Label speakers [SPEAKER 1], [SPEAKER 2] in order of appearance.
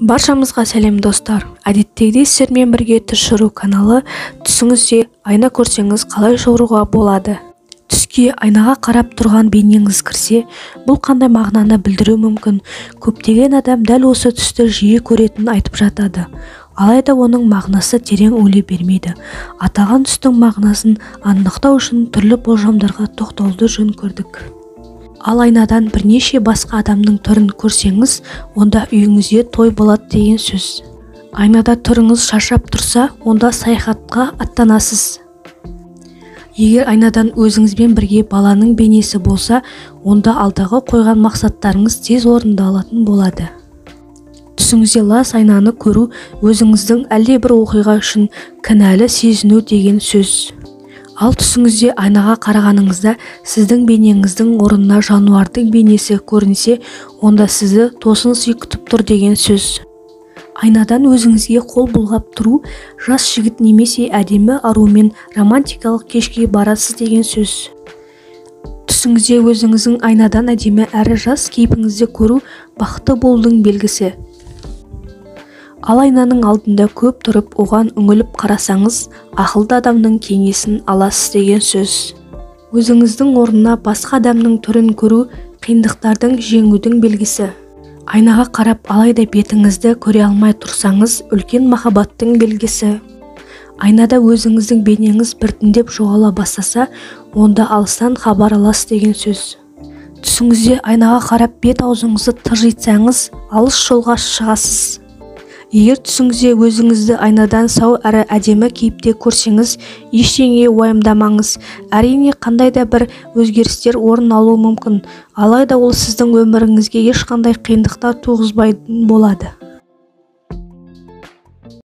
[SPEAKER 1] Баршамызға сәлем достар. Әдеттегідей сіздермен бірге түс шыру каналы. Түсіңізде айна көрсеңіз қалай жоруға болады? Түске айнаға қарап тұрған бейнеңіз кірсе, бұл қандай мағынаны білдіруі мүмкін? Көптеген адам дәл осы түсті жиі көретінін айтып жатады. Алайда оның мағынасы терең ойлай бермейді. Аталған түстің мағынасын анықтау үшін түрлі болжамдарға тоқталуды жөн көрдік. Ал айнадан бірнеше басқа адамның түрін көрсеңіз, онда үйіңізде той болады деген сөз. Айнада түріңіз шаршап тұрса, онда саяхатқа аттанасыз. Егер айнадан өзіңізбен бірге баланың бейнесі болса, онда алдағы қойған мақсаттарыңыз тез орындалатын болады. Түсіңізде лас айнаны көру өзіңіздің әлде бір оқиға үшін кінәлі сезіну деген сөз. Ал түсіңізде айнаға қарағаныңызда сіздің бейнеңіздің орнына жануардың бейнесі көрінсе, онда сізді тосын сый күтіп тұр деген сөз. Айнадан өзіңізге қол бұлғап тұру жас жігіт немесе әдемі арумен романтикалық кешке барасыз деген сөз. Түсіңізде өзіңіздің айнадан әдемі әрі жас кейпіңізді көру бақытты болудың белгісі. Ал айнаның алдында көп тұрып, оған үңіліп қарасаңыз, ақылды адамның кеңесін аласыз деген сөз. Өзіңіздің орнына басқа адамның түрін көру қиындықтардың жеңудің белгісі. Айнаға қарап, алайда бетіңізді көре алмай тұрсаңыз, үлкен махаббаттың белгісі. Айнада өзіңіздің бейнеңіз біртіндеп жоғала бастаса, онда алыстан хабар аласыз деген сөз. Түсіңізде айнаға қарап бет аузыңызды тыржитсаңыз, алыс жолға шығасыз. Егер түсіңізде өзіңізді айнадан сау әрі әдемі кейіпте көрсеңіз, ештеңе уайымдамаңыз. Әрине, қандай да бір өзгерістер орын алуы мүмкін, алайда ол сіздің өміріңізге ешқандай қиындықтар туғызбайтын болады.